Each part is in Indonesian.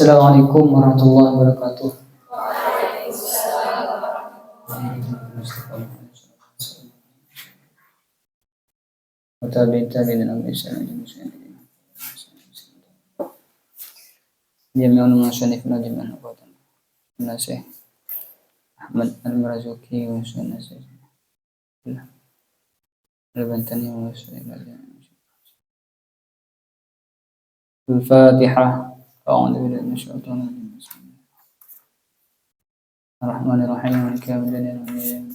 Assalamualaikum warahmatullahi wabarakatuh. Jami'ul musannif jami'an qatan. Nasih Ahmad Al-Marzuki wa Nasih. Al-Bantani wa Al-Fatihah. A'udzu billahi minasyaitonir rajim. Ar-Rahmanir-Rahim. Maliki yaumiddin.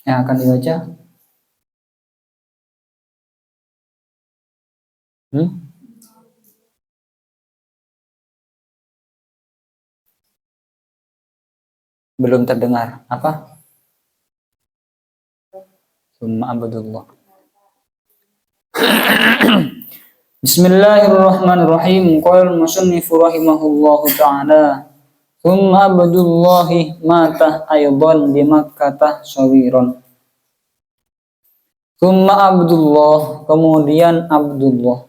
Yang akan dibaca belum terdengar apa? Summa abdullah. Bismillahirrahmanirrahim. Qala al-musannif rahimahullahu ta'ala. Summa abdullahi mata aydan di Makkah sawiran. Summa Abdullah, kemudian Abdullah.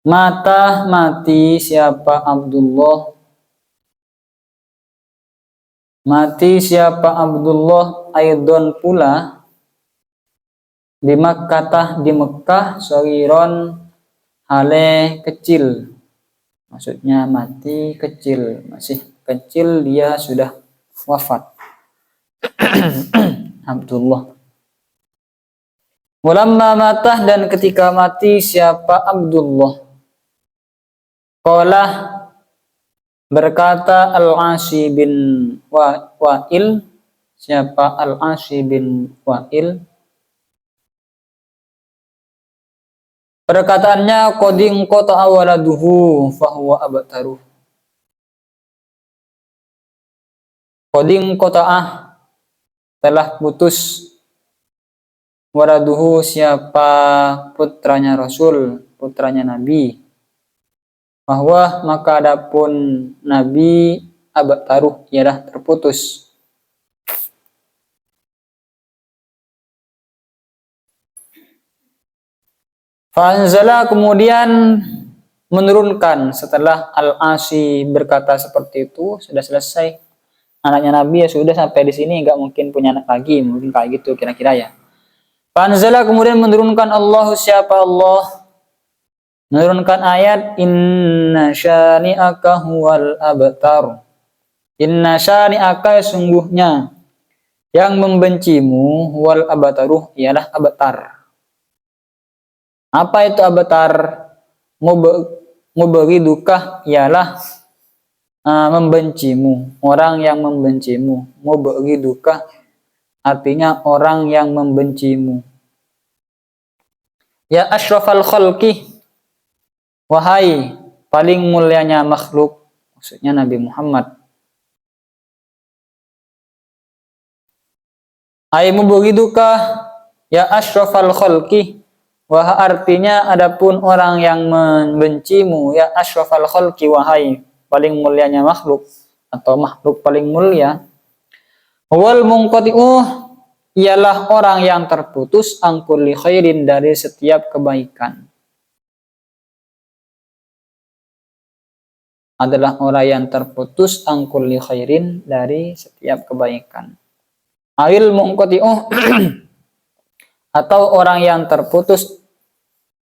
Mata mati siapa Abdullah? Mati siapa Abdullah aidon pula di Makkah di Mekah sawiron hale kecil. Maksudnya mati kecil, masih kecil dia sudah wafat. Abdullah. Walamma matah dan ketika mati siapa Abdullah? Qala berkata Al-Asi bin Wa'il, siapa Al-Asi bin Wa'il? Perkataannya qadin qata'a waladuhu fahuwa abtaruh. Qadin qata'ah telah putus waladuhu siapa putranya Rasul, putranya Nabi. Bahwa maka adapun Nabi abtaruh ialah terputus. Fa'anzala kemudian menurunkan setelah Al-Asi berkata seperti itu, sudah selesai anaknya Nabi ya sudah sampai di sini enggak mungkin punya anak lagi, mungkin kayak gitu kira-kira ya. Fa'anzala kemudian menurunkan Allah siapa Allah menurunkan ayat inna syani'aka huwal abtar. Inna syani'aka sungguhnya yang membencimu huwal abtaruh ialah abtar. Apa itu abtar? Muberi duka ialah membencimu, orang yang membencimu. Muberi duka artinya orang yang membencimu. Ya asyrafal khalqi, wahai paling mulianya makhluk, maksudnya Nabi Muhammad. Ai muberi duka ya asyrafal khalqi. Wah artinya adapun orang yang membencimu ya asyrafal khalqi wahai paling mulianya makhluk atau makhluk paling mulia. Wal munqati'u ialah orang yang terputus angkulli khairin dari setiap kebaikan. Adalah orang yang terputus angkulli khairin dari setiap kebaikan. Awil munqati'u atau orang yang terputus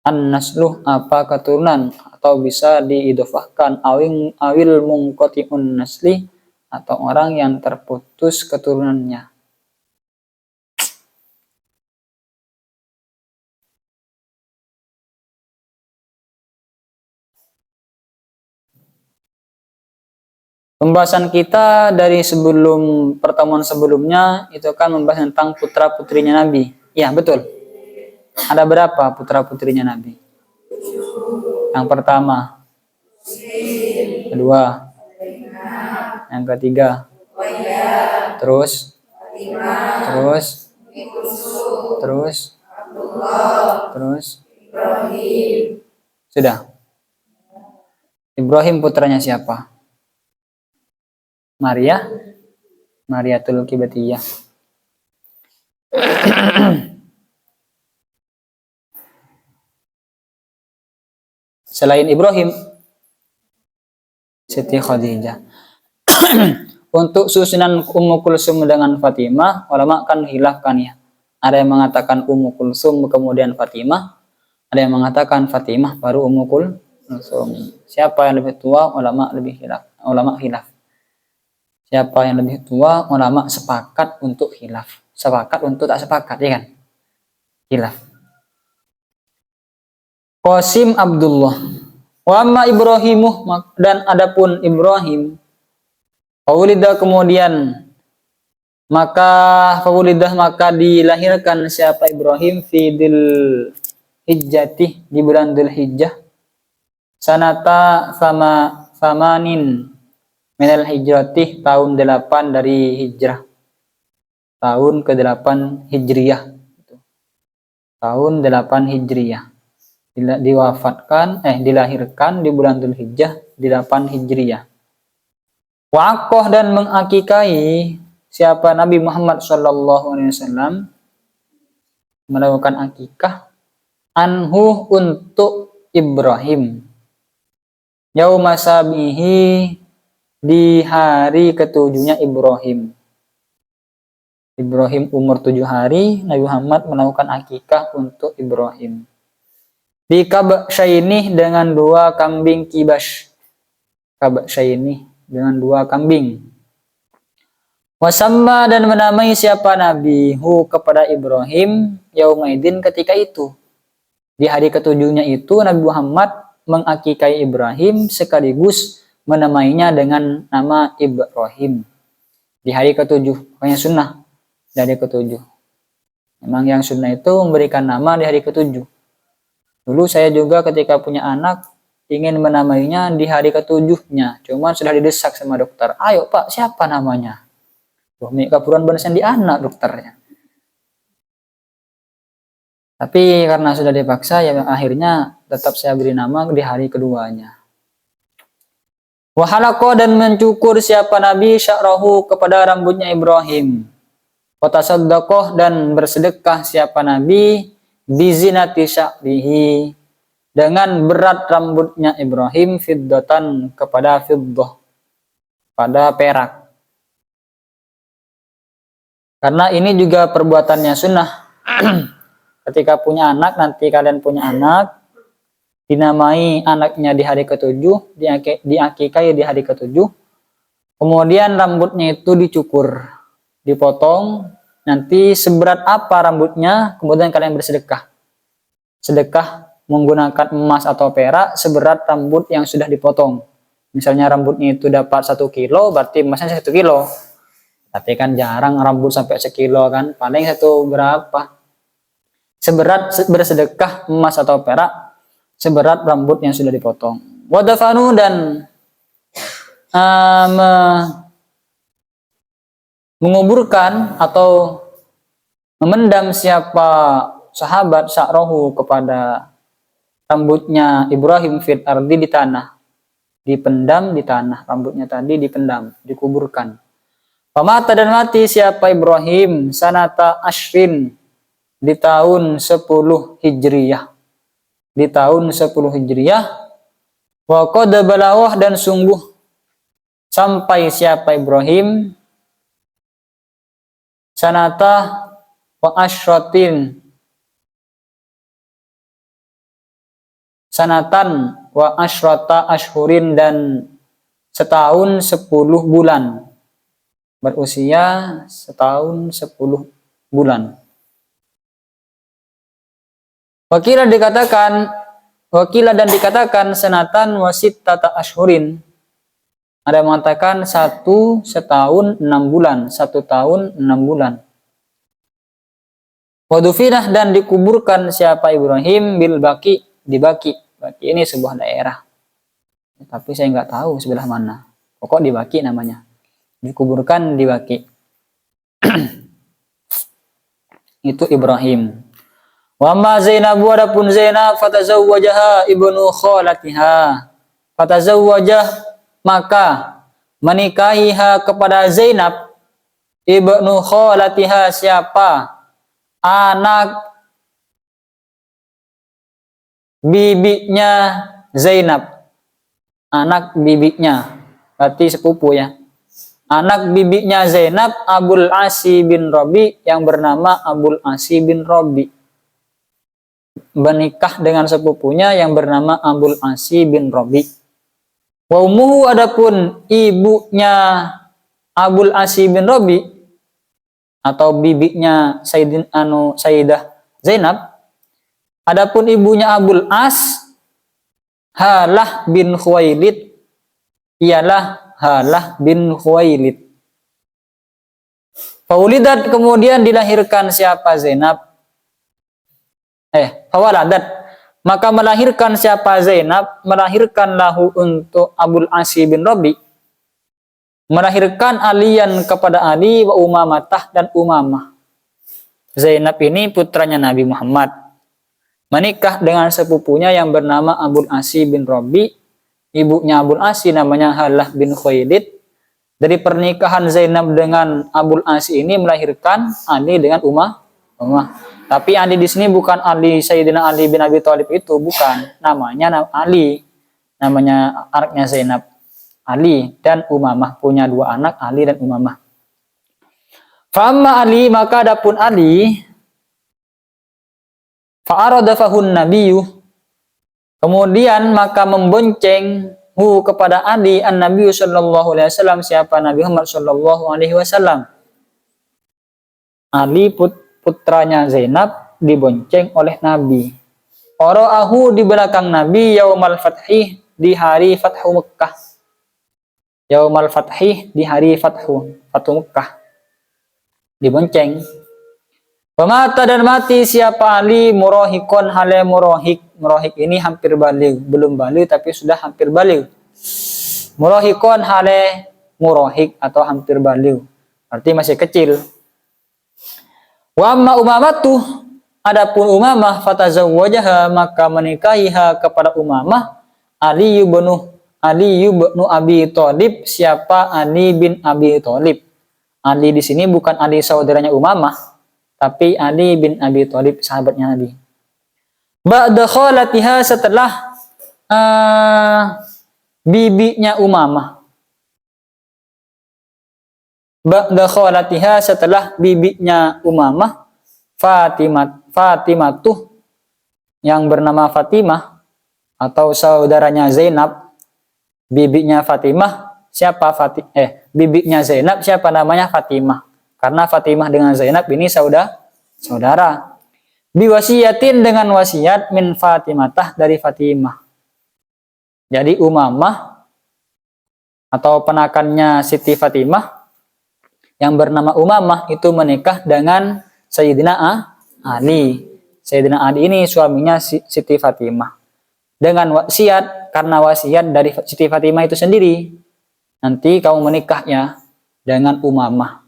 an-nasluh apa keturunan atau bisa diidhofahkan awil munqati'un nasli atau orang yang terputus keturunannya. Pembahasan kita dari sebelum pertemuan sebelumnya itu kan membahas tentang putra-putrinya Nabi. Ya, betul. Ada berapa putra-putrinya Nabi? Yang pertama, kedua, yang ketiga, terus, sudah. Ibrahim putranya siapa? Mariatul Qibtiyah. Selain Ibrahim, Siti Khadijah. Untuk susunan Ummu Kulsum dengan Fatimah, ulama kan hilafkan ya. Ada yang mengatakan Ummu Kulsum kemudian Fatimah, ada yang mengatakan Fatimah baru Ummu Kulsum. Siapa yang lebih tua? Ulama hilaf. Siapa yang lebih tua? Ulama sepakat untuk hilaf. Sepakat untuk tak sepakat, ya kan? Hilaf. Qasim Abdullah. Wa amma Ibrahimu, dan adapun Ibrahim, Faulidah kemudian maka dilahirkan siapa Ibrahim fidil hijjati di bulan Dzul Hijjah sanata sama samanin minal hijrati tahun 8 dari hijrah, tahun ke-8 hijriyah, tahun 8 hijriyah. Dilahirkan di bulan Dzul Hijjah di 8 hijriyah. Waqoh dan mengakikai siapa Nabi Muhammad SAW melakukan akikah anhu untuk Ibrahim yauma sabihi di hari ketujuhnya Ibrahim. Ibrahim umur 7 hari, Nabi Muhammad melakukan akikah untuk Ibrahim. Di kabsyaini dengan 2 kambing kibas. Kabsyaini dengan 2 kambing. Wasamma dan menamai siapa Nabi hu kepada Ibrahim yaumaidin ketika itu. Di hari ketujuhnya itu Nabi Muhammad mengakikai Ibrahim sekaligus menamainya dengan nama Ibrahim. Di hari ke-7, pokoknya sunnah di hari ke-7. Memang yang sunnah itu memberikan nama di hari ke-7. Dulu saya juga ketika punya anak ingin menamainya di hari ke-7-nya, cuman sudah didesak sama dokter. Ayo Pak, siapa namanya? Wah, kaburan benesan di anak dokternya. Tapi karena sudah dipaksa, ya akhirnya tetap saya beri nama di hari keduanya. Wahalako dan mencukur siapa Nabi sya'rahu kepada rambutnya Ibrahim. Watasaddaqoh dan bersedekah siapa Nabi bizinati sya'rihi dengan berat rambutnya Ibrahim fiddatan kepada fiddah, pada perak. Karena ini juga perbuatannya sunnah. Ketika punya anak, nanti kalian punya anak, dinamai anaknya di hari ke-7, diakikai di hari ke-7, kemudian rambutnya itu dicukur, dipotong, nanti seberat apa rambutnya, kemudian kalian bersedekah. Sedekah menggunakan emas atau perak seberat rambut yang sudah dipotong. Misalnya rambutnya itu dapat 1 kilo, berarti emasnya 1 kilo. Tapi kan jarang rambut sampai 1 kilo kan, paling 1 berapa. Seberat bersedekah emas atau perak seberat rambut yang sudah dipotong. Wadafanu dan menguburkan atau memendam siapa sahabat sya'rohu kepada rambutnya Ibrahim fit ardi di tanah, dipendam di tanah, rambutnya tadi dipendam, dikuburkan. Pamata dan mati siapa Ibrahim sanata ashrin di tahun 10 hijriyah, di tahun 10 hijriyah. Wa qad balawah dan sungguh sampai siapa Ibrahim sanata wa ashratin, sanatan wa ashrata ashhurin dan setahun 10 bulan, berusia setahun 10 bulan. Wakila dan dikatakan sanatan wa sittata ashhurin. Ada yang mengatakan 1 setahun 6 bulan, 1 tahun 6 bulan. Wadufinah dan dikuburkan siapa Ibrahim bil Baqi, di Baqi. Baqi ini sebuah daerah. Tapi saya nggak tahu sebelah mana. Pokok di Baqi namanya. Dikuburkan di Baqi. Itu Ibrahim. Wa ma Zainab adapun Zainab fatazawwajaha ibnu khalatiha. Fatazawwajah maka menikahiha kepada Zainab ibnu khalatiha siapa anak bibinya Zainab. Anak bibinya, berarti sepupu ya. Anak bibinya Zainab Abul Asi bin Robi yang bernama Abul Asi bin Robi. Menikah dengan sepupunya yang bernama Abul Asi bin Robi. Wa ummuhu, adapun ibunya Abul Asi bin Robi atau bibinya Sayyidah Zainab, adapun ibunya Abul As Halah bin Khuwailid, ialah Halah bin Khuwailid. Faulidat, kemudian dilahirkan siapa Zainab? Fawaladat, maka melahirkan siapa Zainab? Melahirkan lahu untuk Abul Asi bin Robi, melahirkan alian kepada Ali wa Umamatah dan Umamah. Zainab ini putranya Nabi Muhammad, menikah dengan sepupunya yang bernama Abul Asi bin Robi. Ibunya Abul Asi namanya Halah bin Khuwailid. Dari pernikahan Zainab dengan Abul Asi ini melahirkan Ali dengan Umah. Tapi Ali di sini bukan Ali Sayyidina Ali bin Abi Thalib itu, bukan. Namanya Ali. Namanya anaknya Zainab. Ali dan Umamah, punya dua anak, Ali dan Umamah. Fa'amma Ali, maka adapun Ali, fa'aradafahun nabiyyu, kemudian maka membonceng kepada Ali an-Nabi sallallahu alaihi wasallam, siapa Nabi Muhammad sallallahu alaihi wasallam. Ali putranya Zainab dibonceng oleh Nabi. Qara'ahu, di belakang Nabi, yaumal fathih, di hari Fathu Mekkah. Yaumal fathih, di hari Fathu Mekkah. Dibonceng. Pemata, dan mati siapa Ali murahikon hale murahik. Murahik ini hampir baligh, belum baligh tapi sudah hampir baligh. Murahikon hale murahik atau hampir baligh, arti masih kecil. Wa amma Umamatu, adapun Umamah, fatazawwajaha, maka menikahiha kepada Umamah Ali ibn Abi Thalib, siapa Ali bin Abi Thalib. Ali di sini bukan Ali saudaranya Umamah, tapi Ali bin Abi Thalib, sahabatnya Nabi. Ba'da khalatiha, setelah bibinya Umamah. Ba'da khalatiha, setelah bibinya Umamah, Fatimatuh, yang bernama Fatimah atau saudaranya Zainab. Bibinya Fatimah siapa? Bibinya Zainab siapa? Namanya Fatimah. Karena Fatimah dengan Zainab ini saudara. Biwasiyatin, dengan wasiat, min Fatimatah, dari Fatimah. Jadi Umamah atau penakannya Siti Fatimah yang bernama Umamah itu menikah dengan Sayyidina Ali. Sayyidina Ali ini suaminya Siti Fatimah. Dengan wasiat, karena wasiat dari Siti Fatimah itu sendiri, nanti kamu menikahnya dengan Umamah.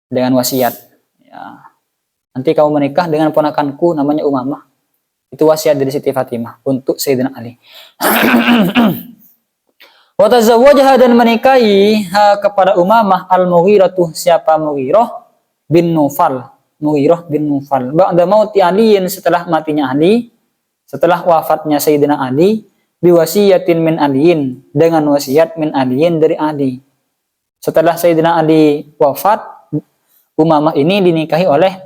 Dengan wasiat. Ya. Nanti kamu menikah dengan ponakanku namanya Umamah. Itu wasiat dari Siti Fatimah untuk Sayyidina Ali. Wa tazawwajaha, dan menikahi kepada Umamah Al-Mughirah, siapa? Mughirah bin Nufal. Mughirah bin Nufal. Ba'da mauti Aliin, setelah matinya Ali, setelah wafatnya Sayyidina Ali, biwasiyatin min Aliin, dengan wasiat min Aliin, dari Ali. Setelah Sayyidina Ali wafat, Umamah ini dinikahi oleh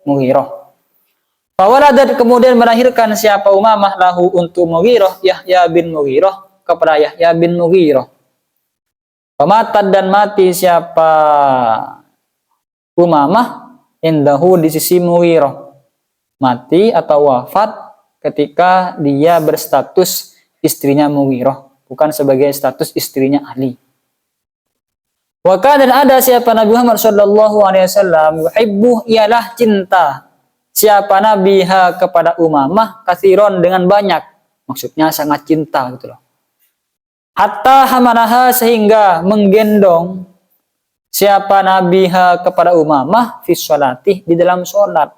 Mughirah. Fawaladat, kemudian melahirkan siapa Umamah lahu untuk Mughirah, Yahya bin Mughirah, kepada Yahya bin Mughirah. Pematan, dan mati siapa Umamah indahu, di sisi Mughirah. Mati atau wafat ketika dia berstatus istrinya Mughirah, bukan sebagai status istrinya Ali. Waka, dan ada siapa Nabi Muhammad sallallahu alaihi wasallam, yuhibbu, ialah cinta siapa Nabi kepada Umamah, kathiron, dengan banyak, maksudnya sangat cinta gitu loh. Hatta hamanaha, sehingga menggendong siapa Nabi kepada Umamah fi sholati, di dalam sholat.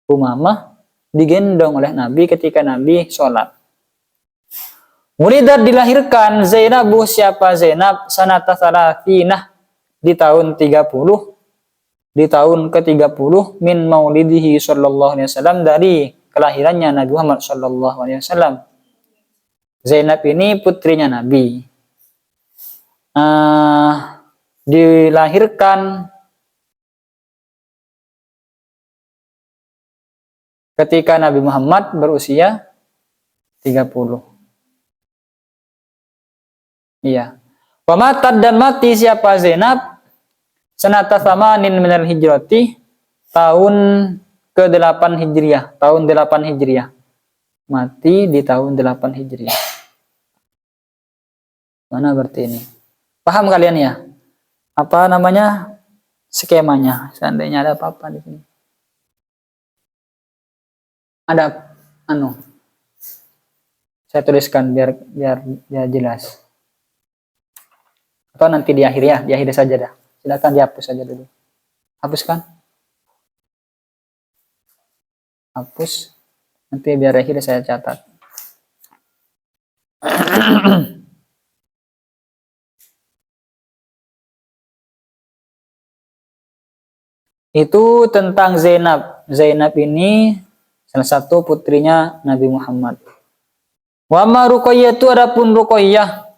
Umamah digendong oleh Nabi ketika Nabi sholat. Wulidat, dilahirkan Zainabu, siapa Zainab, sanata salatinah, di tahun 30. di tahun ke-30 min maulidihi sallallahu alaihi wasallam, dari kelahirannya Nabi Muhammad sallallahu alaihi wasallam. Zainab ini putrinya Nabi. Dilahirkan ketika Nabi Muhammad berusia 30. Iya. Wamatad, dan mati siapa Zainab sanata samanin minal hijrati, tahun ke-8 Hijriah, tahun 8 Hijriah. Mati di tahun 8 Hijriah. Mana berarti ini? Paham kalian ya? Apa namanya? Skemanya. Seandainya ada apa-apa di sini. Ada saya tuliskan biar jelas. Atau nanti di akhir ya, di akhir saja dah. Silakan dihapus saja dulu. Hapuskan. Hapus. Nanti biar akhir saya catat. Itu tentang Zainab. Zainab ini salah satu putrinya Nabi Muhammad. Wa ma Ruqayyah, itu adapun Ruqayyah,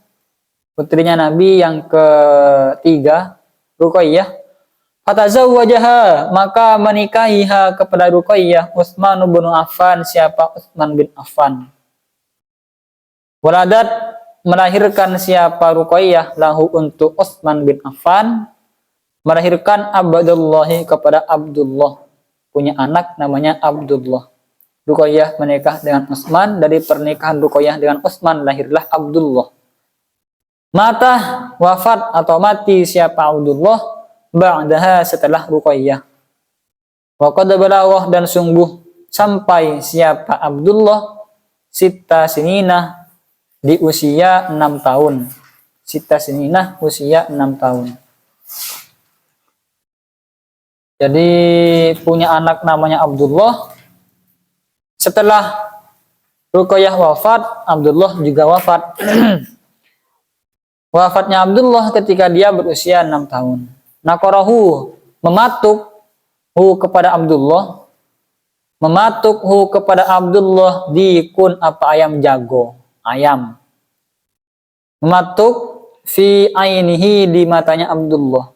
putrinya Nabi yang ketiga, Ruqayyah. Fatazawwajaha, maka menikahiha kepada Ruqayyah Utsman bin Affan, siapa Utsman bin Affan. Waladat, melahirkan siapa Ruqayyah lahu untuk Utsman bin Affan, melahirkan Abdullah kepada Abdullah, punya anak namanya Abdullah. Ruqayyah menikah dengan Utsman, dari pernikahan Ruqayyah dengan Utsman lahirlah Abdullah. Mata, wafat atau mati siapa Abdullah ba'daha, setelah Ruqayyah. Wa qad balagha, dan sungguh sampai siapa Abdullah sita sinina, di usia 6 tahun. Sita sinina, usia 6 tahun. Jadi punya anak namanya Abdullah. Setelah Ruqayyah wafat, Abdullah juga wafat. Wafatnya Abdullah ketika dia berusia 6 tahun. Naqarahu, mematuk hu kepada Abdullah. Mematuk hu kepada Abdullah dikun, apa, ayam jago, ayam. Mematuk fi ainihi, di matanya Abdullah.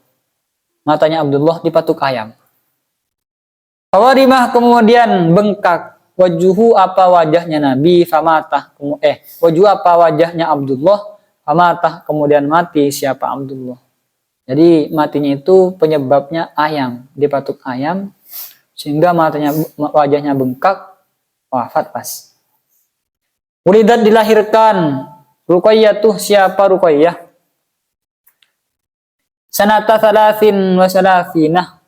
Matanya Abdullah dipatuk ayam. Fawarimah, kemudian bengkak. Wajuhu, apa wajahnya Nabi, famatah, wajuh, apa wajahnya Abdullah, famatah, kemudian mati siapa Abdullah. Jadi matinya itu penyebabnya ayam, dipatuk ayam sehingga wajahnya bengkak, wafat pas. Ulidat, dilahirkan Ruqayyah, tuh siapa Ruqayyah, sanata salasin wa salasina,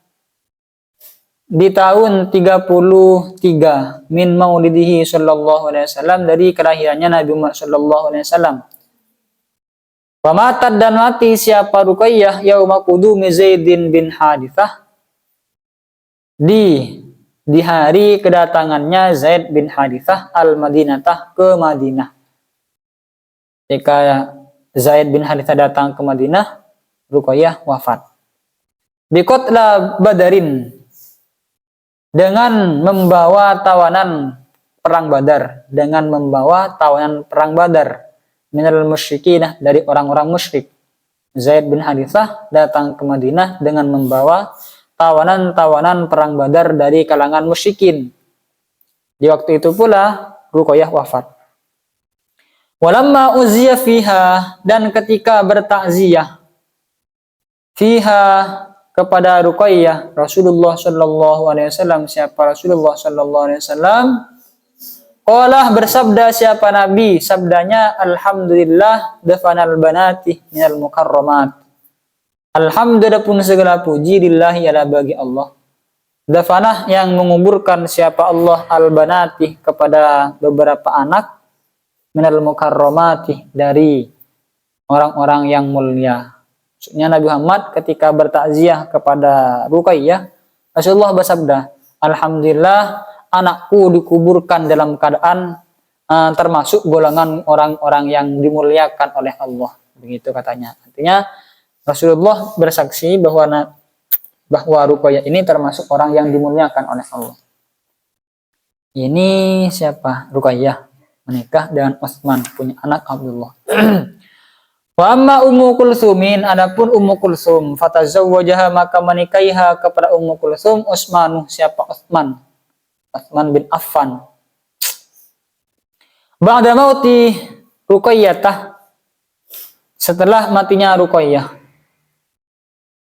di tahun 33 min maulidihi sallallahu alaihi wasallam, dari kelahirannya Nabi Muhammad sallallahu alaihi wasallam. Wa matat, dan mati siapa Ruqayyah yauma qudumi Zaidin bin Harithah, di hari kedatangannya Zaid bin Harithah al-Madinatah, ke Madinah. Ketika Zaid bin Harithah datang ke Madinah, Ruqayyah wafat. Biqatla Badarin, dengan membawa tawanan perang Badar, dengan membawa tawanan perang Badar, minal musyrikinah, dari orang-orang musyrik. Zaid bin Harithah datang ke Madinah dengan membawa tawanan-tawanan perang Badar dari kalangan musyrikin. Di waktu itu pula Ruqayyah wafat. Walamma uziya fiha, dan ketika bertakziah fiha kepada Ruqayyah Rasulullah sallallahu alaihi wasallam, siapa Rasulullah sallallahu alaihi wasallam, qala, bersabda siapa Nabi, sabdanya alhamdulillah dafanal banati minal mukarramat. Alhamdulillah pun segala puji lillahi, adalah bagi Allah. Dafanah, yang menguburkan siapa Allah, al banati, kepada beberapa anak, minal mukarramati, dari orang-orang yang mulia. Maksudnya Nabi Muhammad ketika bertakziah kepada Ruqayyah, Rasulullah bersabda, alhamdulillah anakku dikuburkan dalam keadaan termasuk golongan orang-orang yang dimuliakan oleh Allah. Begitu katanya. Artinya Rasulullah bersaksi bahwa bahwa Ruqayyah ini termasuk orang yang dimuliakan oleh Allah. Ini siapa? Ruqayyah menikah dengan Utsman, punya anak Abdullah. Wa amma Ummu Kulsumin, adapun Ummu Kulsum, fatazawwajaha maka menikahiha kepada Ummu Kulsum Utsmanu, siapa Utsman? Utsman bin Affan. Ba'da mauti Ruqayyah, setelah matinya Ruqayyah.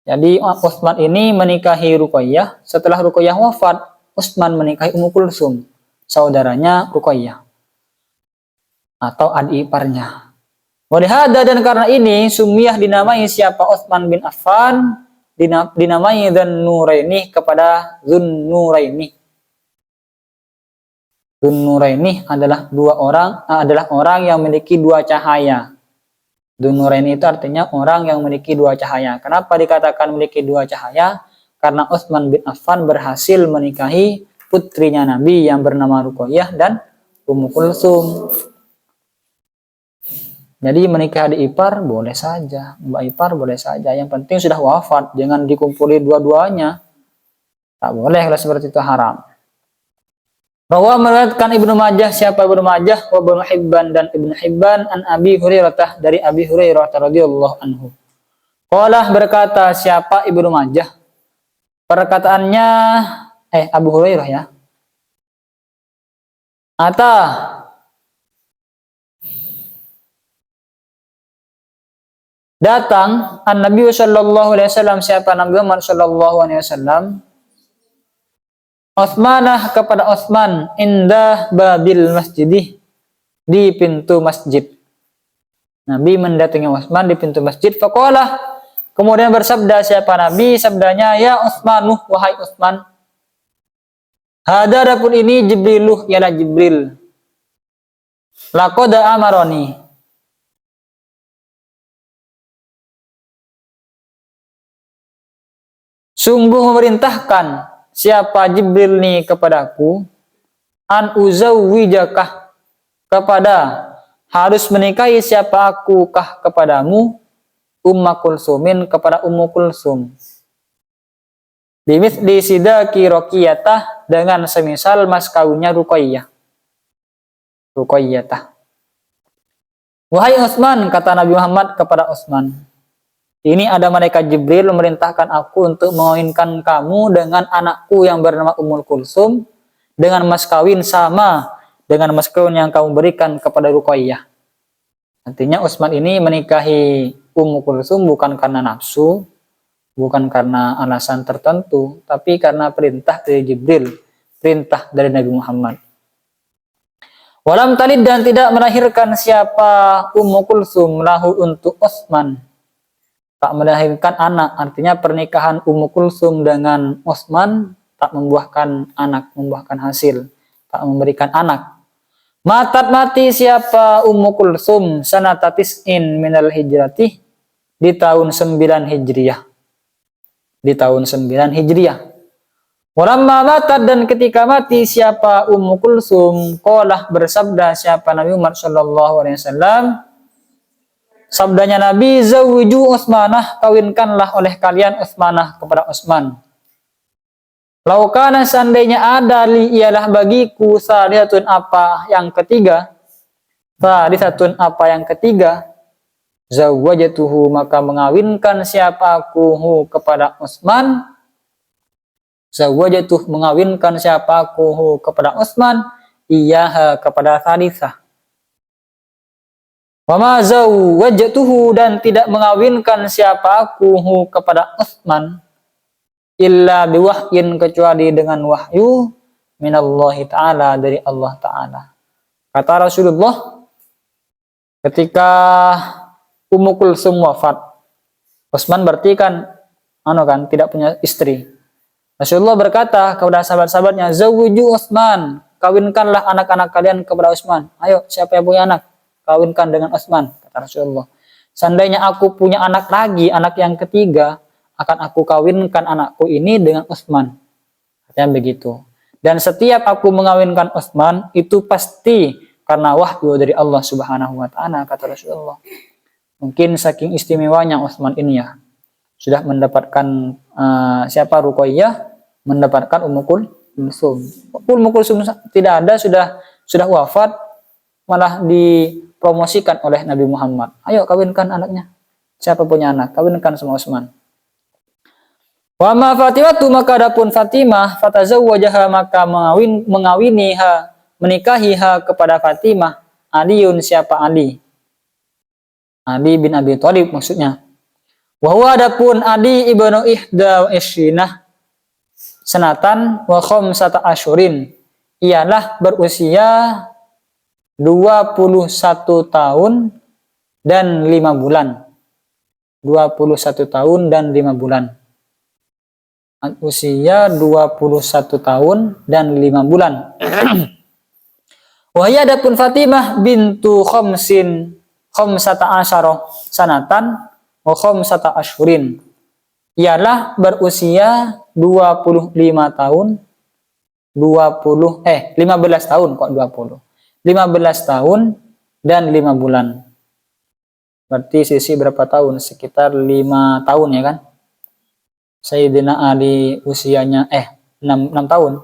Jadi Utsman ini menikahi Ruqayyah, setelah Ruqayyah wafat, Utsman menikahi Ummu Kulsum, saudaranya Ruqayyah atau adik iparnya. Walihada, dan karena ini Sumiyah dinamai siapa Utsman bin Affan, dinamai Dzun-Nuraini kepada Dzun-Nuraini. Dzun-Nuraini adalah orang yang memiliki dua cahaya. Dzun-Nuraini itu artinya orang yang memiliki dua cahaya. Kenapa dikatakan memiliki dua cahaya? Karena Utsman bin Affan berhasil menikahi putrinya Nabi yang bernama Ruqayyah dan Ummu Kulsum. Jadi menikah adik ipar boleh saja, mbak ipar boleh saja. Yang penting sudah wafat, jangan dikumpuli dua-duanya. Tak boleh kalau seperti itu, haram. Rawa meriwayatkan Ibnu Majah, siapa Ibnu Majah, wa Ibnu Hibban dan Ibnu Hibban an Abi Hurairah, dari Abi Hurairah radhiyallahu anhu. Qala, berkata siapa Ibnu Majah? Perkataannya Abu Hurairah ya. Datang Nabi sallallahu alaihi wasallam, siapa Nabi Muhammad sallallahu alaihi wasallam, Utsmanah kepada Utsman, indah babil masjidih, di pintu masjid. Nabi mendatangi Utsman di pintu masjid. Faqala, kemudian bersabda siapa Nabi, sabdanya, ya Utsmanu, wahai Utsman, hada, adapun ini Jibriluh, ialah Jibril, laqad amaroni, sungguh memerintahkan siapa Jibril nih kepadaku, an uzawwijakah, kepada harus menikahi siapa aku kah kepadamu, Ummu Kulsumin, kepada Ummu Kulsum, bimitsli sidaqi Ruqayyah, dengan semisal mas kawinnya Ruqayyah. Wahai Utsman, kata Nabi Muhammad kepada Utsman, ini ada malaikat Jibril memerintahkan aku untuk mengawinkan kamu dengan anakku yang bernama Ummu Kulsum dengan mas kawin sama dengan mas kawin yang kamu berikan kepada Ruqayyah. Artinya Utsman ini menikahi Ummu Kulsum bukan karena nafsu, bukan karena alasan tertentu, tapi karena perintah dari Jibril, perintah dari Nabi Muhammad. Walam talid, dan tidak melahirkan siapa Ummu Kulsum lahu untuk Utsman, tak melahirkan anak. Artinya pernikahan Ummu Kulsum dengan Utsman tak membuahkan anak, membuahkan hasil, tak memberikan anak. Matat, mati siapa Ummu Kulsum sanata tis'in minal hijrati, di tahun 9 Hijriah. Di tahun 9 Hijriah. Walamma matat, dan ketika mati siapa Ummu Kulsum, qalah, bersabda siapa Nabi Muhammad sallallahu alaihi wasallam, sabdanya Nabi, zawwiju Utsmanah, kawinkanlah oleh kalian Utsmanah kepada Utsman. Laukana, seandainya ada, li ialah bagiku, salisatun apa yang ketiga, salisatun apa yang ketiga, zawwajatuhu, maka mengawinkan siapa aku kepada Utsman, zawwajatuh, mengawinkan siapa aku kepada Utsman, iyaha, kepada salisah. Wa ma zawwajtuhu, dan tidak mengawinkan siapa aku kepada Utsman, illa biwahyin, kecuali dengan wahyu, minallahi ta'ala, dari Allah ta'ala. Kata Rasulullah ketika Ummu Kulsum wafat, Utsman berarti kan tidak punya istri. Rasulullah berkata kepada sahabat-sahabatnya, zawwiju Utsman, kawinkanlah anak-anak kalian kepada Utsman. Ayo, siapa yang punya anak, kawinkan dengan Utsman, kata Rasulullah. Seandainya aku punya anak lagi, anak yang ketiga, akan aku kawinkan anakku ini dengan Utsman. Katanya begitu. Dan setiap aku mengawinkan Utsman, itu pasti karena wahyu dari Allah Subhanahu wa ta'ala, kata Rasulullah. Mungkin saking istimewanya Utsman ini ya, sudah mendapatkan siapa Ruqayyah mendapatkan Ummu Kulsum. Ummu Kulsum tidak ada, sudah wafat, malah dipromosikan oleh Nabi Muhammad. Ayo kawinkan anaknya. Siapa punya anak? Kawinkan sama Utsman. Wa ma Fatimah, maka adapun Fatimah, fatazawwajaha, maka menikahiha kepada Fatimah Aliun, siapa Ali? Ali bin Abi Thalib maksudnya. Wa huwa adapun Ali ibnu ihda wa isrinah sanatan wa khamsata asyurin, ialah berusia 21 tahun dan 5 bulan. 21 tahun dan 5 bulan. Usia 21 tahun dan 5 bulan. Wahya adapun Fatimah bintu khamsata asyara sanatan wa khamsata asyhurin, ialah berusia 15 tahun 15 tahun kok 20. 15 tahun dan 5 bulan. Berarti sisi berapa tahun? Sekitar 5 tahun ya kan? Sayyidina Ali usianya 6 tahun.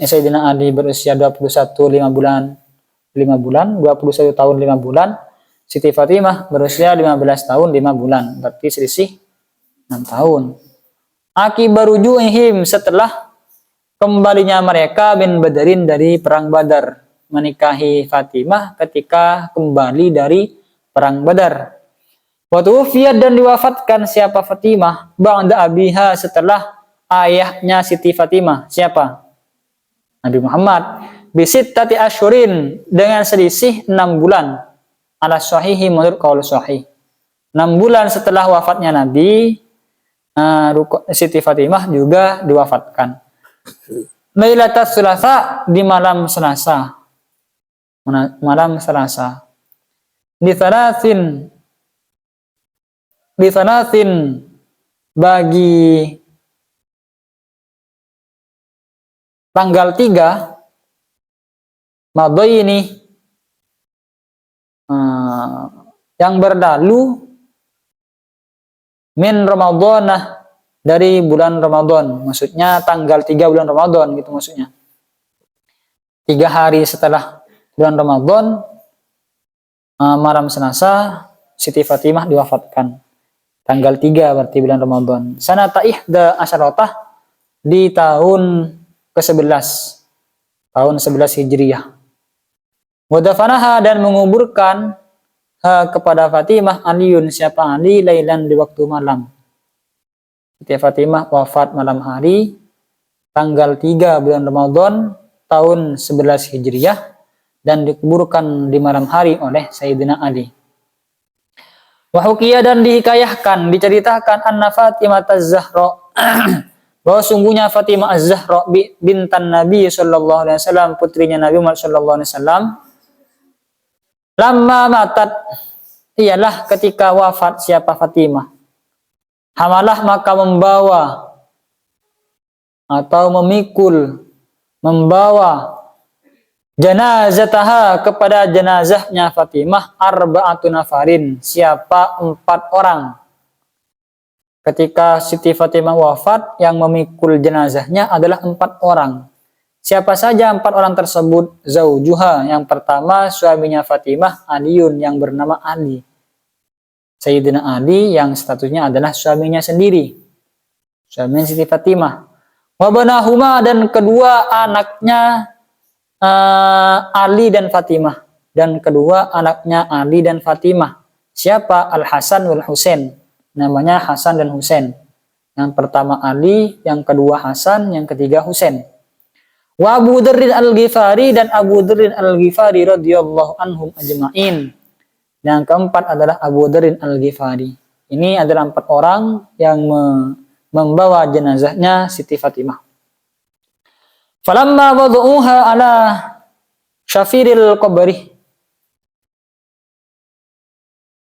Sayyidina Ali berusia 21 5 bulan 21 tahun 5 bulan. Siti Fatimah berusia 15 tahun 5 bulan. Berarti selisih 6 tahun. Akibar rujuhim, setelah kembalinya mereka bin Badarin dari perang Badar, menikahi Fatimah ketika kembali dari perang Badar. Waktu wafat dan diwafatkan siapa Fatimah ba'da abiha, setelah ayahnya Siti Fatimah, siapa? Nabi Muhammad. Bisittati asyurin, dengan selisih 6 bulan. Ala sahihi, menurut qaul sahih. 6 bulan setelah wafatnya Nabi, Siti Fatimah juga diwafatkan. Lailatul Tsulatsa, di malam Selasa. Malam Selasa. Di salasin bagi tanggal 3 Madai ini yang berlalu min Ramadhanah, dari bulan Ramadan, maksudnya tanggal 3 bulan Ramadan gitu maksudnya. 3 hari setelah bulan Ramadan, malam Selasa Siti Fatimah diwafatkan. Tanggal 3 berarti bulan Ramadan. Sanata ihda asyarotah, di tahun ke-11. Tahun 11 Hijriah. Wadafanaha, dan menguburkan kepada Fatimah Aliun, siapa Ali, lailan, di waktu malam. Siti Fatimah wafat malam hari tanggal 3 bulan Ramadan tahun 11 Hijriah, dan dikuburkan di malam hari oleh Sayyidina Ali. Wahukia, dan dihikayahkan, diceritakan, anna Fatimah Az-Zahra, bahwa sungguhnya Fatimah Az-Zahra bintan Nabi sallallahu alaihi wasallam, putrinya Nabi Muhammad sallallahu alaihi wasallam, lamma matat, ialah ketika wafat siapa Fatimah, hamalah, maka membawa atau membawa janazataha, kepada jenazahnya Fatimah, arba'atu nafarin, siapa 4 orang. Ketika Siti Fatimah wafat, yang memikul jenazahnya adalah 4 orang. Siapa saja 4 orang tersebut? Zaujuha, yang pertama suaminya Fatimah, Aliun, yang bernama Ali. Sayyidina Ali yang statusnya adalah suaminya sendiri, suaminya Siti Fatimah. Wabanahuma, dan kedua anaknya Ali dan Fatimah, dan kedua anaknya Ali dan Fatimah. Siapa? Al-Hasan wal Husain, namanya Hasan dan Husain. Yang pertama Ali, yang kedua Hasan, yang ketiga Husain. Wa Abu Dzarrin Al-Ghifari, dan Abu Dzarrin Al-Ghifari radhiyallahu anhum ajma'in. Yang keempat adalah Abu Dzarrin Al-Ghifari. Ini adalah 4 orang yang membawa jenazahnya Siti Fatimah. Falamma wadu'uha ala syafiril qabri,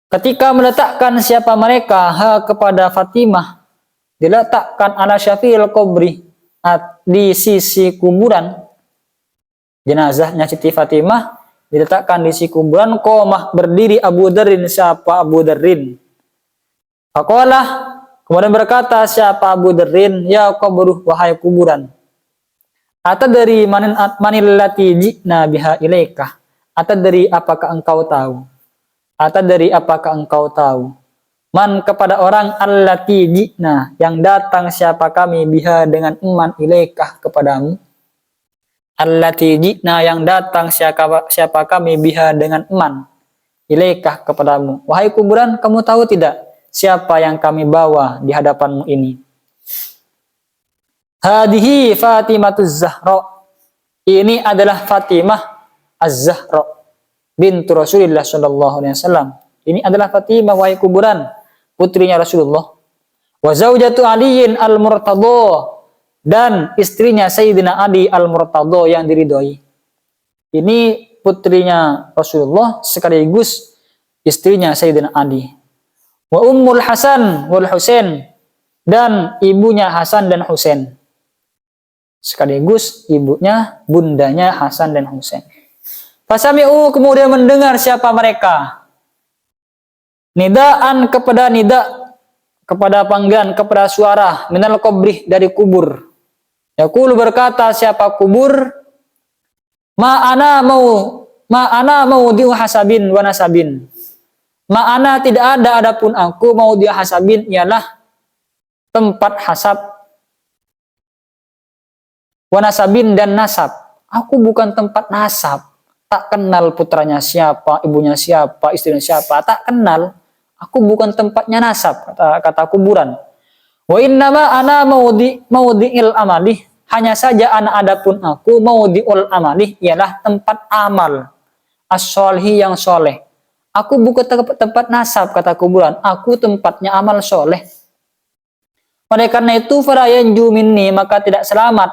ketika meletakkan siapa mereka kepada Fatimah, diletakkan ala syafiril qabri, di sisi kuburan. Jenazahnya Siti Fatimah diletakkan di sisi kuburan. Qomah, berdiri Abu Dzarrin, siapa Abu Dzarrin. Faqalah, Kemudian berkata siapa Abu Dzarrin, ya qabruh, wahai kuburan. Atadri manillati ji'na biha ilaika. Atadri apakah engkau tahu? Atadri apakah engkau tahu? Man kepada orang allati ji'na yang datang siapa kami biha dengan iman ilaika kepadamu. Allati ji'na yang datang siapa kami biha dengan iman ilaika kepadamu. Wahai kuburan, kamu tahu tidak siapa yang kami bawa di hadapanmu ini? Hadihi Fatimatuz Zahra. Ini adalah Fatimah Az-Zahra bintu Rasulullah sallallahu alaihi wasallam. Ini adalah Fatimah, wahai kuburan, putrinya Rasulullah. Wa zaujatu Aliin al-Murtadha, dan istrinya Sayyidina Ali al-Murtadha yang diridhoi. Ini putrinya Rasulullah sekaligus istrinya Sayyidina Ali. Wa Ummul Hasan wal Husain, dan ibunya Hasan dan Husain. Sekaligus ibunya, bundanya Hasan dan Husain. Fasami'u, kemudian mendengar siapa mereka. Nidaan kepada nida, kepada panggilan, kepada suara, minal qabrih, dari kubur. Yaqulu, berkata siapa kubur, ma'ana mau diu hasabin wa nasabin. Ma'ana tidak ada, adapun aku mau dia hasabin, ialah tempat hasab, wanasabin dan nasab. Aku bukan tempat nasab. Tak kenal putranya siapa, ibunya siapa, istrinya siapa, tak kenal. Aku bukan tempatnya nasab, kata kuburan. Wa innama ana maudhi'il amalih, hanya saja anak adapun aku maudhi'ul amalih, ialah tempat amal as-solihi yang soleh. Aku bukan tempat nasab, kata kuburan. Aku tempatnya amal soleh. Oleh karena itu, farayanju minni, maka tidak selamat.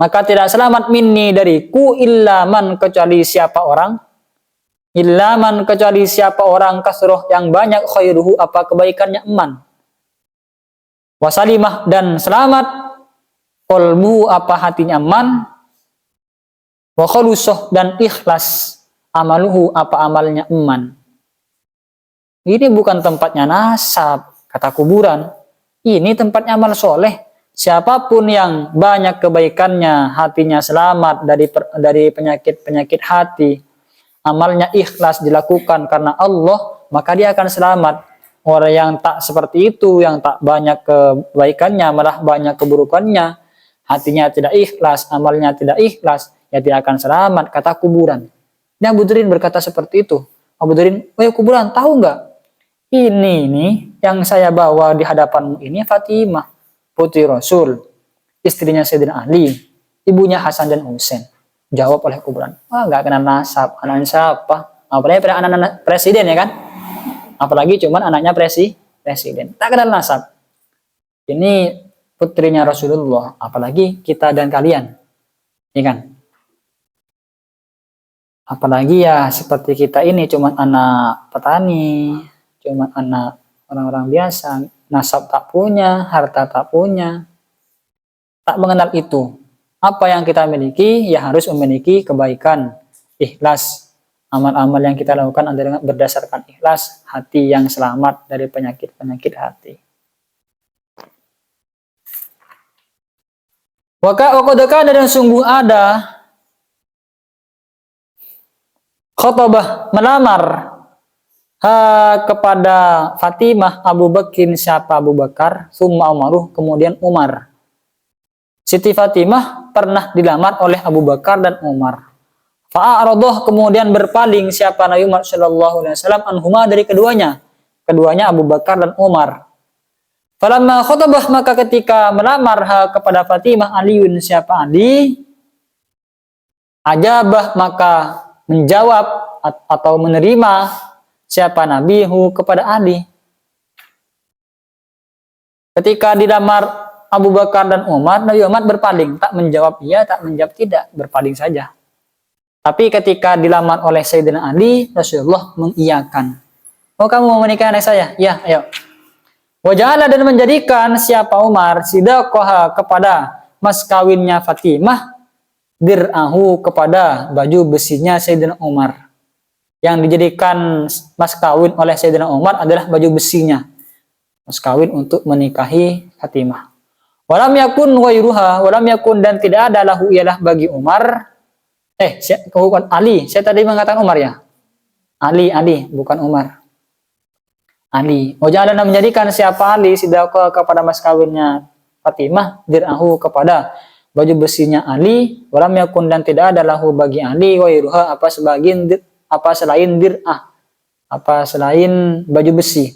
Maka tidak selamat minni dariku, illaman kecuali siapa orang. Illaman kecuali siapa orang kasroh yang banyak, khairuhu apa kebaikannya eman. Wasalimah, dan selamat kolbu apa hatinya eman. Wa khalusoh, dan ikhlas amaluhu apa amalnya eman. Ini bukan tempatnya nasab, kata kuburan. Ini tempatnya amal soleh. Siapapun yang banyak kebaikannya, hatinya selamat dari penyakit-penyakit hati, amalnya ikhlas dilakukan karena Allah, maka dia akan selamat. Orang yang tak seperti itu, yang tak banyak kebaikannya, malah banyak keburukannya, hatinya tidak ikhlas, amalnya tidak ikhlas, ya tidak akan selamat, kata kuburan. Ini Abu Dzarrin berkata seperti itu. Abu Dzarrin, wahai kuburan, tahu nggak? Ini nih yang saya bawa di hadapanmu ini Fatimah, putri Rasul, istrinya Sayyidina Ali, ibunya Hasan dan Husain. Jawab oleh kuburan, wah nggak kenal nasab, anaknya siapa? Apalagi anak presiden ya kan? Apalagi cuman anaknya presiden, tak kenal nasab. Ini putrinya Rasulullah, apalagi kita dan kalian, ya kan? Apalagi ya seperti kita ini cuman anak petani, cuman anak orang-orang biasa, nasab tak punya, harta tak punya, tak mengenal itu. Apa yang kita miliki ya harus memiliki kebaikan, ikhlas. Amal-amal yang kita lakukan adalah berdasarkan ikhlas, hati yang selamat dari penyakit-penyakit hati. Wakadaka, dan sungguh ada khotobah, melamar kepada Fatimah Abu Bakrin, siapa Abu Bakar, summa Umaruh, kemudian Umar. Siti Fatimah pernah dilamar oleh Abu Bakar dan Umar. Fa'aradoh, kemudian berpaling siapa Nabi Muhammad SAW anhuma, dari keduanya Abu Bakar dan Umar. Falamma khotobah, maka ketika melamar kepada Fatimah Aliun, siapa Ali, ajabah, maka menjawab atau menerima siapa Nabihu kepada Ali. Ketika dilamar Abu Bakar dan Umar, Nabi Muhammad berpaling, tak menjawab iya, tak menjawab tidak, berpaling saja. Tapi ketika dilamar oleh Sayyidina Ali, Rasulullah mengiyakan. Oh, kamu mau menikah anak saya? Ya, ayo. Waja'ala, dan menjadikan siapa Umar sidaqaha, kepada mas kawinnya Fatimah, dir'ahu, kepada baju besinya Sayyidina Umar. Yang dijadikan mas kawin oleh Sayyidina Umar adalah baju besinya. mas kawin untuk menikahi Fatimah. Walam yakun ghairuha, walam yakun dan tidak ada lahu ialah bagi Umar. Bukan Ali. Saya tadi mengatakan Umar ya. Ali bukan Umar. Ali. Waja'alana menjadikan siapa Ali sidaqah kepada mas kawinnya Fatimah, dir'ahu kepada baju besinya Ali, walam yakun dan tidak ada lahu bagi Ali ghairuha apa selain dir'ah, apa selain baju besi.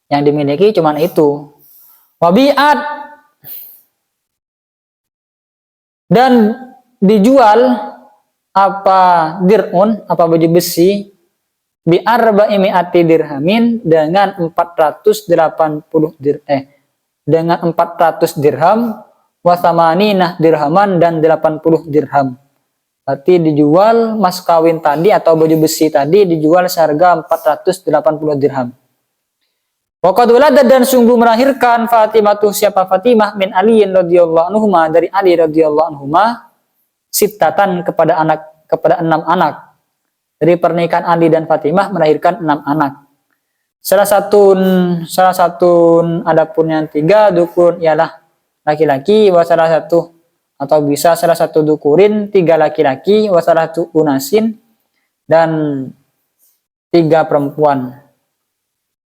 Yang dimiliki cuman itu. Wabi'at dan dijual apa dir'un, apa baju besi bi arba'i mi'ati dirhamin dengan 400 dirham wa thamanina dirhaman dan 80 dirham. Berarti dijual mas kawin tadi atau baju besi tadi dijual seharga 480 dirham. Waqad walada dan sungguh melahirkan Fatimah siapa Fatimah min Aliin radhiyallahu anhuma dari Ali radhiyallahu anhuma sittatan kepada 6 anak. Dari pernikahan Ali dan Fatimah melahirkan 6 anak. Salah satu adapun yang 3 dukun ialah laki-laki, wa salah satu atau bisa salah satu dukurin 3 laki-laki, wa salah satu unasin dan 3 perempuan.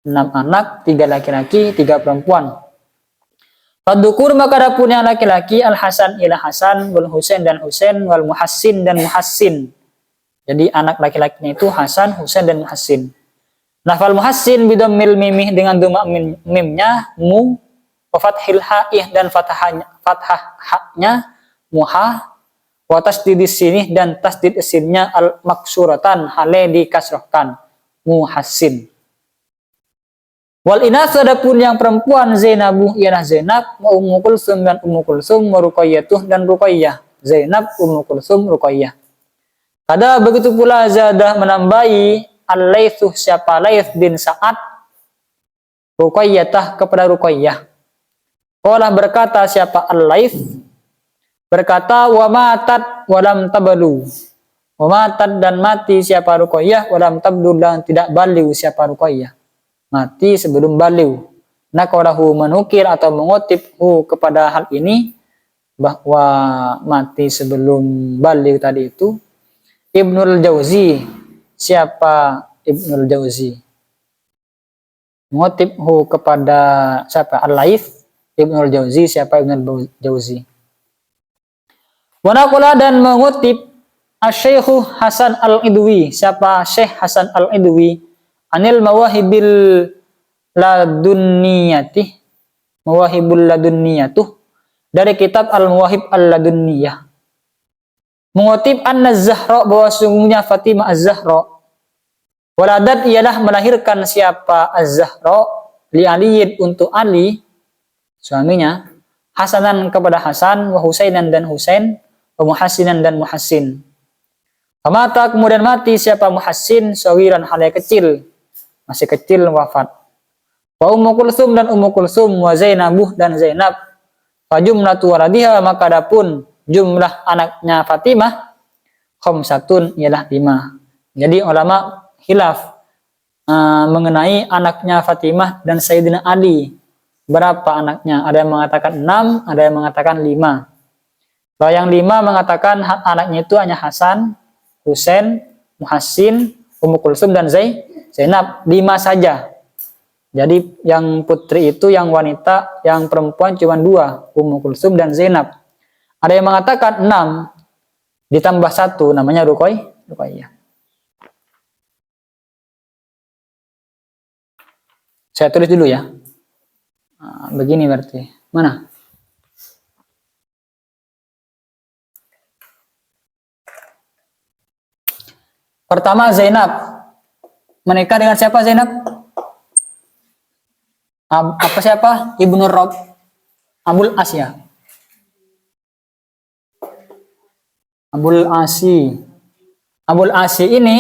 6 anak, 3 laki-laki, 3 perempuan. Fadukur maka adapun yang laki-laki al-Hasan ila Hasan, wal Husain dan Husain, wal Muhassin dan Muhassin. Jadi anak laki-lakinya itu Hasan, Husain dan Muhassin. Nafal Muhassin bidammil mimih dengan dhamma mimnya mu, wa fathil ha'ih dan fathah haknya muha, wa tasdidis sinih dan tasdid sinnya al maksuratan hale dikasrohkan Muhassin. Wal inas adapun yang perempuan Zainabu ialah Zainab, wa Ummu Kulsum dan Ummu Kulsum, wa Ruqayyatuh dan Ruqayyah. Zainab, Ummu Kulsum, Ruqayyah. Kada begitu pula zadah menambahi Al-Laitsu siapa Laits bin Sa'ad Ruqayyatah kepada Ruqayyah. Qala berkata siapa Al-Laits berkata wa matat wa lam tabalu. Wa matat dan mati siapa Ruqayyah wa lam tablu dan tidak baliu siapa Ruqayyah. Mati sebelum baliu. Naqalahu menukir atau mengutiphu kepada hal ini bahwa mati sebelum baliu tadi itu Ibnul Jauzi. Siapa Ibnul Jauzi? Mengutiphu kepada siapa? Al-Laits Ibnul Jauzi. Siapa Ibnul Jauzi? Wa naqala dan mengutip Asy-Syaikh Hasan Al-Idwi. Siapa Syekh Hasan Al-Idwi? Anil mawahibul ladunniyati, mawahibul ladunniyatuh dari kitab Al-Mawahib Al-Ladunniyah. Mengutip anna Zahra bahwa sungguhnya Fatimah Az-Zahra waladat ialah melahirkan siapa Az-Zahra li Aliyin untuk Ali suaminya, Hasanan kepada Hasan, wa Husainan dan Husain, wa Muhassinan dan Muhassin. Mata kemudian mati siapa Muhassin sawiran halnya kecil, masih kecil wafat. Wa Ummu Kulsum dan Ummu Kulsum, wa Zainabuh dan Zainab. Fa jumlatu waladiha maka adapun jumlah anaknya Fatimah khamsatun ialah 5. Jadi ulama khilaf mengenai anaknya Fatimah dan Sayyidina Ali. Berapa anaknya? Ada yang mengatakan 6, ada yang mengatakan 5. Kalau yang 5 mengatakan anaknya itu hanya Hasan, Husain, Muhassin, Ummu Kulsum dan Zainab, 5 saja. Jadi yang putri itu yang wanita, yang perempuan cuma 2, Ummu Kulsum dan Zainab. Ada yang mengatakan 6 ditambah 1 namanya Ruqayyah. Saya tulis dulu ya. Nah, begini berarti. Mana? Pertama Zainab. Menikah dengan siapa Zainab? Apa siapa? Ibnu Rob. Abul Asya. Abul Asi ini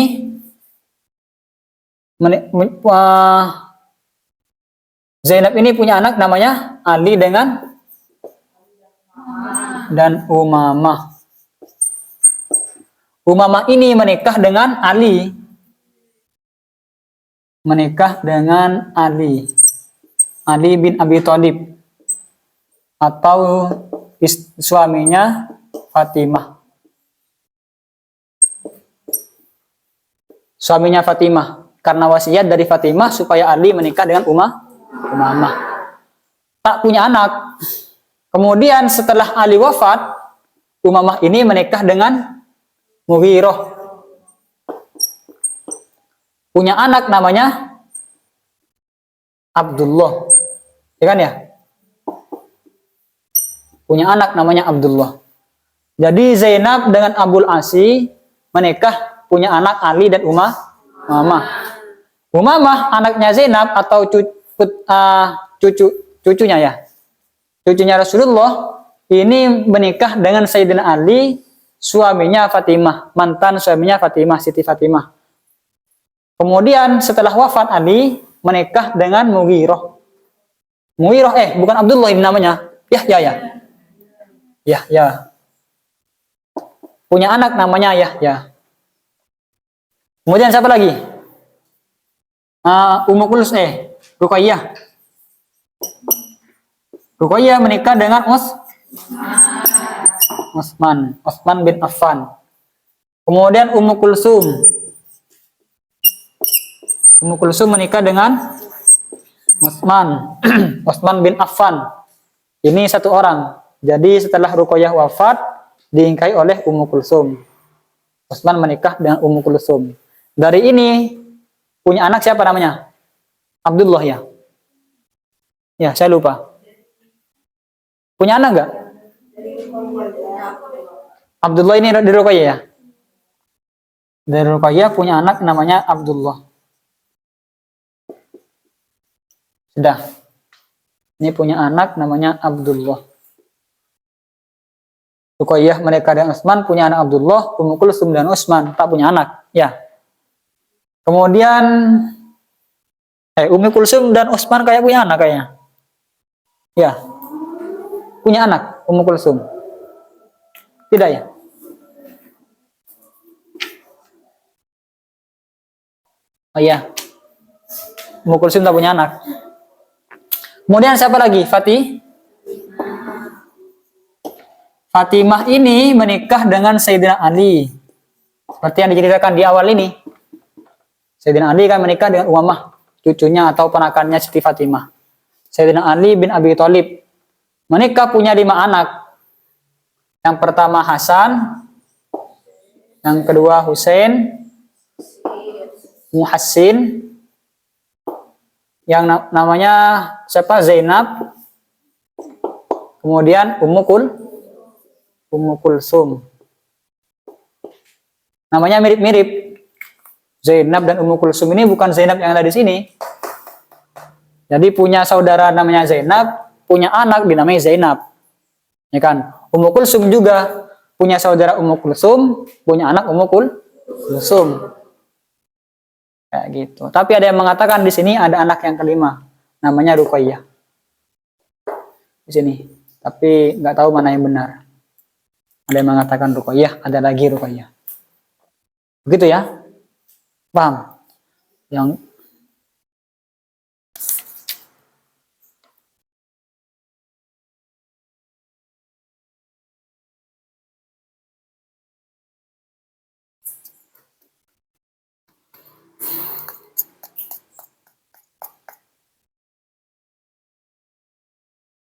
Zainab ini punya anak namanya Ali dan Umamah. Umamah ini menikah dengan Ali. Ali bin Abi Thalib atau suaminya Fatimah. Suaminya Fatimah karena wasiat dari Fatimah supaya Ali menikah dengan Umamah. Tak punya anak. Kemudian setelah Ali wafat, Umamah ini menikah dengan Mughirah. Punya anak namanya Abdullah. Ya kan ya? Punya anak namanya Abdullah. Jadi Zainab dengan Abul Asi menikah, punya anak Ali dan Umamah. Umamah anaknya Zainab atau cucunya ya. Cucunya Rasulullah ini menikah dengan Sayyidina Ali, suaminya Fatimah, mantan suaminya Fatimah, Siti Fatimah. Kemudian setelah wafat Ali menikah dengan Mughirah. Bukan Abdullah ini namanya. Yahya. Punya anak namanya Yahya. Kemudian siapa lagi? Ruqayyah. Ruqayyah menikah dengan Utsman bin Affan. Kemudian Ummu Kulsum menikah dengan Utsman bin Affan. Ini satu orang. Jadi setelah Ruqayyah wafat, dinikahi oleh Ummu Kulsum. Utsman menikah dengan Ummu Kulsum. Dari ini punya anak siapa namanya? Abdullah ya. Ya, saya lupa. Punya anak enggak? Abdullah ini dari Ruqayyah ya? Dari Ruqayyah punya anak namanya Abdullah. Sudah. Ini punya anak namanya Abdullah. Ruqayyah menikah dengan Utsman, punya anak Abdullah. Ummu Kulsum dan Utsman tak punya anak. Ya. Kemudian Ummu Kulsum dan Utsman kayak punya anak kayaknya. Ya. Punya anak Ummu Kulsum. Tidak ya? Oh iya. Ummu Kulsum tak punya anak. Kemudian siapa lagi? Fatimah ini menikah dengan Sayyidina Ali. Seperti yang diceritakan di awal ini. Sayyidina Ali kan menikah dengan Umamah, cucunya atau ponakannya Siti Fatimah. Sayyidina Ali bin Abi Thalib menikah punya 5 anak. Yang pertama Hasan, yang kedua Husain, Muhassin, yang namanya siapa? Zainab. Kemudian Ummu Kulsum. Namanya mirip-mirip. Zainab dan Ummu Kulsum ini bukan Zainab yang ada di sini. Jadi punya saudara namanya Zainab, punya anak dinamai Zainab. Ya kan? Ummu Kulsum juga punya saudara Ummu Kulsum, punya anak Ummu Kulsum. Kayak gitu. Tapi ada yang mengatakan di sini ada anak yang kelima, namanya Ruqayyah. Di sini. Tapi nggak tahu mana yang benar. Ada yang mengatakan Ruqayyah, ada lagi Ruqayyah. Begitu ya? Paham? Yang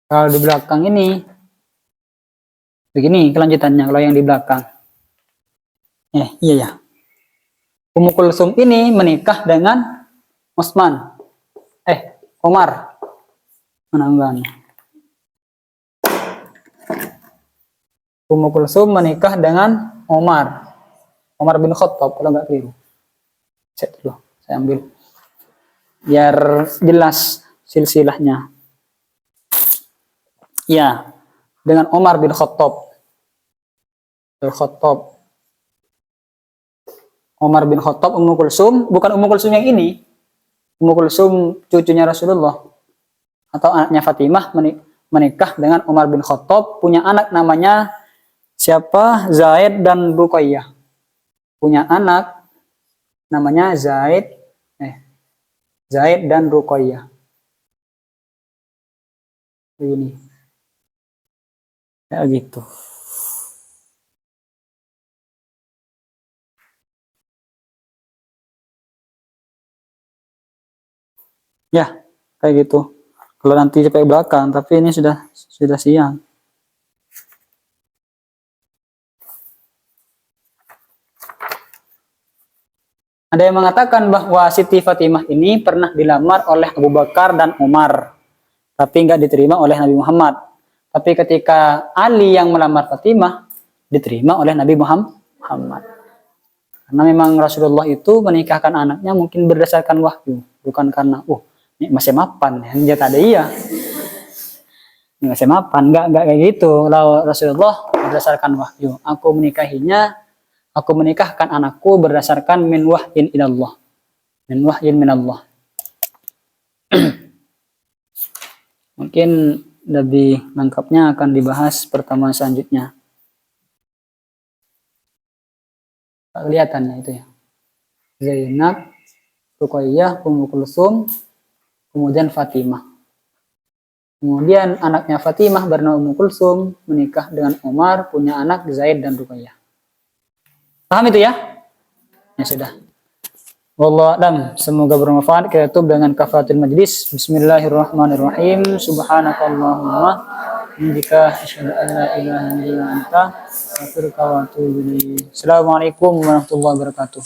kalau di belakang ini begini kelanjutannya kalau yang di belakang. Iya ya. Ummu Kulsum ini menikah dengan Umar. Mana enggak? Ummu Kulsum menikah dengan Umar bin Khattab kalau nggak keliru. Saya ambil biar jelas silsilahnya. Ya, dengan Umar bin Khattab. Umar bin Khattab, Ummu Kulsum, bukan Ummu Kulsum yang ini. Ummu Kulsum cucunya Rasulullah atau anaknya Fatimah menikah dengan Umar bin Khattab, punya anak namanya siapa? Zaid dan Ruqayyah. Punya anak namanya Zaid dan Ruqayyah. begini kayak gitu. Ya, kayak gitu. Kalau nanti sampai belakang, tapi ini sudah siang. Ada yang mengatakan bahwa Siti Fatimah ini pernah dilamar oleh Abu Bakar dan Umar, tapi nggak diterima oleh Nabi Muhammad. Tapi ketika Ali yang melamar Fatimah, diterima oleh Nabi Muhammad. Karena memang Rasulullah itu menikahkan anaknya mungkin berdasarkan wahyu, bukan karena, ini masih mapan, dia tak ada iya. Masih mapan, enggak kayak gitu. Lalu Rasulullah berdasarkan wahyu. Aku menikahkan anakku berdasarkan min wahyin ilallah. Min wahyin minallah. Mungkin lebih lengkapnya akan dibahas pertemuan selanjutnya. Kelihatannya itu ya. Zainab, Ruqayyah, Ummu Kulsum, kemudian Fatimah. Kemudian anaknya Fatimah bernama Ummu Kulsum menikah dengan Umar, punya anak Zaid dan Ruqayyah. Paham itu ya? Ya sudah. Wallahu a'lam. Semoga bermanfaat. Kita tutup dengan kafaratul majlis. Bismillahirrahmanirrahim. Subhanakallahumma jika asyhadu an la ilaha illa anta astaghfiruka wa atubu ilaik. Assalamualaikum warahmatullahi wabarakatuh.